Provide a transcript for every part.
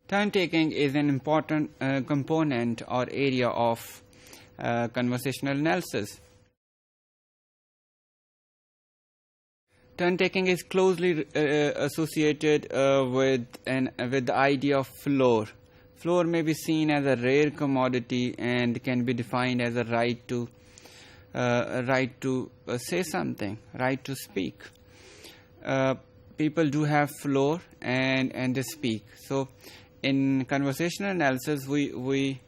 Turn-taking is an important component or area of conversational analysis. Turn-taking is closely associated with the idea of floor. Floor may be seen as a rare commodity and can be defined as a right to say something, right to speak. People do have floor and they speak. So, in conversational analysis, we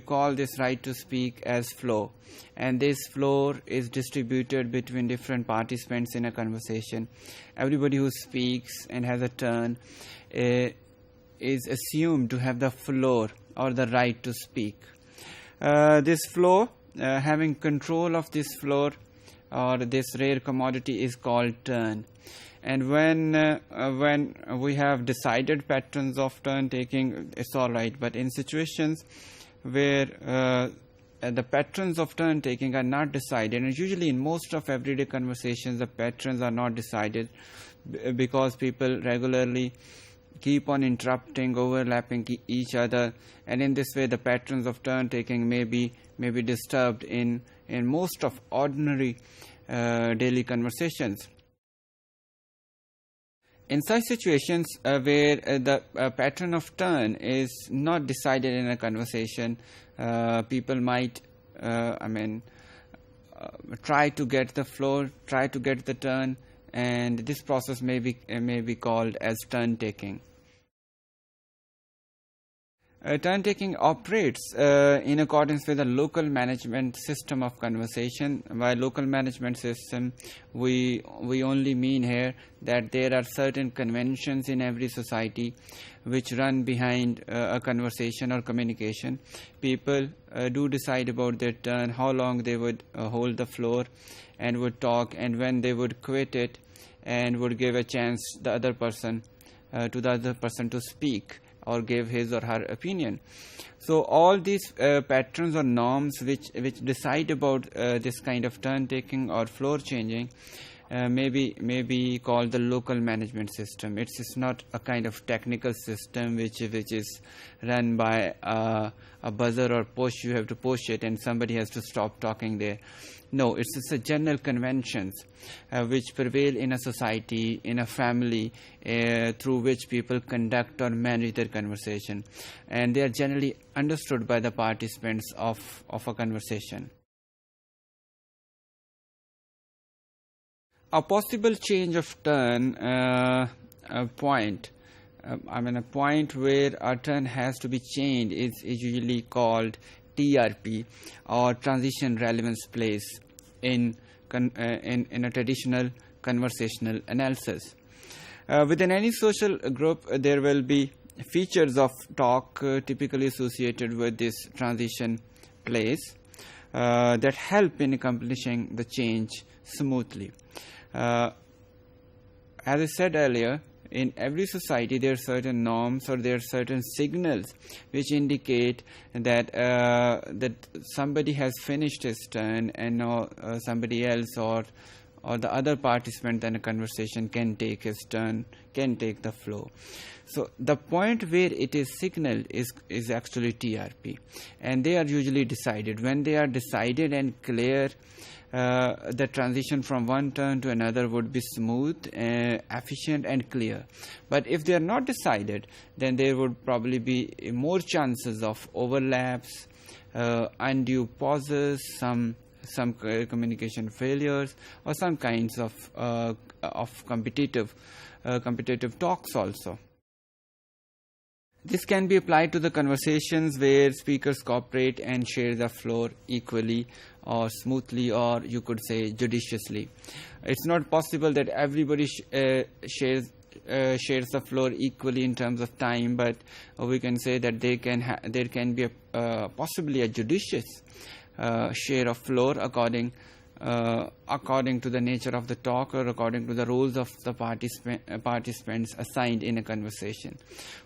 call this right to speak as flow, and this flow is distributed between different participants in a conversation. Everybody who speaks and has a turn is assumed to have the floor or the right to speak. This flow, having control of this floor or this rare commodity, is called turn. And when we have decided patterns of turn taking, it's all right. But in situations where the patterns of turn taking are not decided, and usually in most of everyday conversations the patterns are not decided because people regularly keep on interrupting, overlapping each other, and in this way the patterns of turn taking may be disturbed in most of ordinary daily conversations. In such situations where the pattern of turn is not decided in a conversation, people might try to get the flow, try to get the turn, and this process may be called as turn taking. Turn-taking operates in accordance with the local management system of conversation. By local management system, we only mean here that there are certain conventions in every society which run behind a conversation or communication. People do decide about their turn, how long they would hold the floor and would talk, and when they would quit it and would give a chance to the other person to speak or give his or her opinion. So all these patterns or norms which decide about this kind of turn taking or floor changing may be called the local management system. It's not a kind of technical system which is run by a buzzer or push. You have to push it and somebody has to stop talking there. No, it's just a general conventions which prevail in a society, in a family, through which people conduct or manage their conversation, and they are generally understood by the participants of a conversation. A possible change of turn point, a point where a turn has to be changed is usually called TRP, or Transition Relevance Place, in a traditional conversational analysis. Within any social group, there will be features of talk typically associated with this transition place that help in accomplishing the change smoothly. As I said earlier, in every society there are certain norms or there are certain signals which indicate that somebody has finished his turn and now somebody else or the other participant in a conversation can take his turn, can take the flow. So the point where it is signaled is actually TRP, and they are usually decided. When they are decided and clear, the transition from one turn to another would be smooth, efficient and clear. But if they are not decided, then there would probably be more chances of overlaps, undue pauses, some communication failures, or some kinds of competitive talks also. This can be applied to the conversations where speakers cooperate and share the floor equally or smoothly, or you could say judiciously. It's not possible that everybody shares the floor equally in terms of time, but we can say that there can be possibly a judicious share of floor according to the nature of the talk or according to the roles of the participants assigned in a conversation.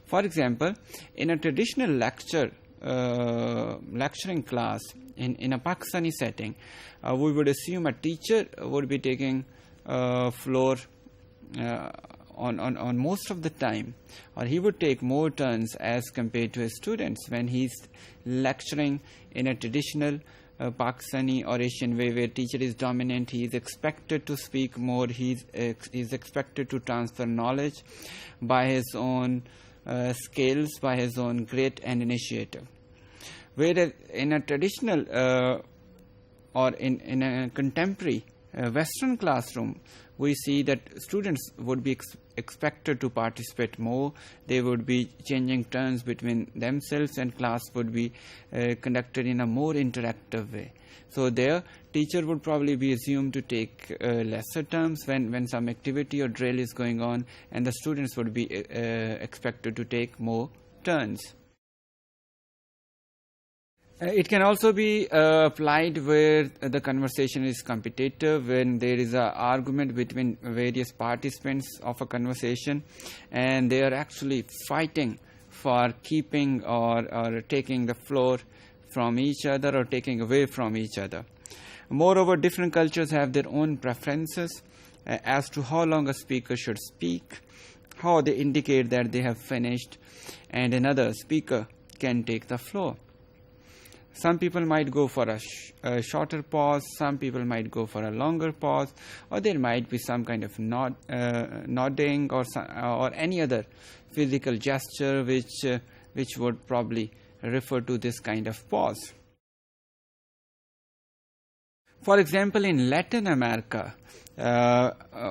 For example, in a traditional lecturing class in a Pakistani setting, we would assume a teacher would be taking floor on most of the time, or he would take more turns as compared to his students when he's lecturing in a traditional Pakistani or Asian way where teacher is dominant. He is expected to speak more. He is expected to transfer knowledge by his own skills, by his own grit and initiative. Whereas in a traditional or in a contemporary Western classroom, we see that students would be expected to participate more. They would be changing turns between themselves, and class would be conducted in a more interactive way. So their teacher would probably be assumed to take lesser turns when some activity or drill is going on, and the students would be expected to take more turns. It can also be applied where the conversation is competitive, when there is an argument between various participants of a conversation and they are actually fighting for keeping or taking the floor from each other or taking away from each other. Moreover, different cultures have their own preferences as to how long a speaker should speak, how they indicate that they have finished, and another speaker can take the floor. Some people might go for a shorter pause, some people might go for a longer pause, or there might be some kind of nodding or any other physical gesture which would probably refer to this kind of pause. For example, in Latin America,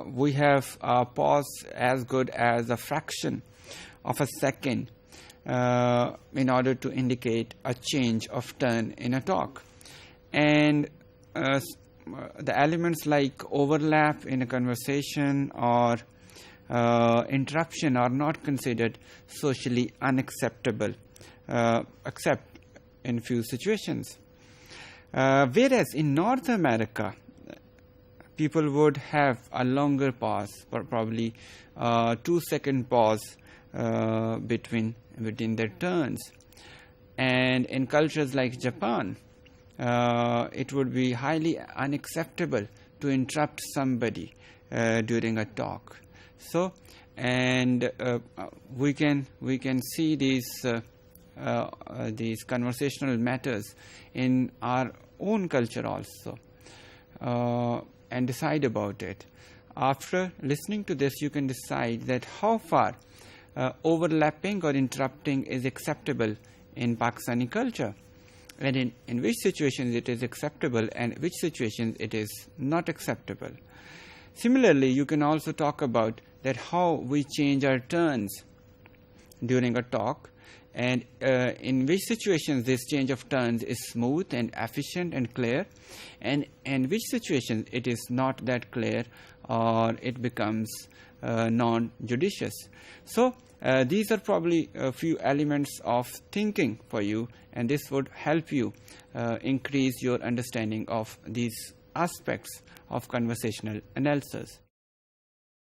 we have a pause as good as a fraction of a second in order to indicate a change of turn in a talk. And the elements like overlap in a conversation or interruption are not considered socially unacceptable, except in few situations. Whereas in North America, people would have a longer pause, probably 2-second pause between their turns. And in cultures like Japan, it would be highly unacceptable to interrupt somebody during a talk. So, and we can see these conversational matters in our own culture also, and decide about it. After listening to this, you can decide that how far overlapping or interrupting is acceptable in Pakistani culture, and in which situations it is acceptable and which situations it is not acceptable. Similarly, you can also talk about that how we change our turns during a talk, and in which situations this change of turns is smooth and efficient and clear, and which situations it is not that clear or it becomes non-judicious. So these are probably a few elements of thinking for you, and this would help you increase your understanding of these aspects of conversational analysis.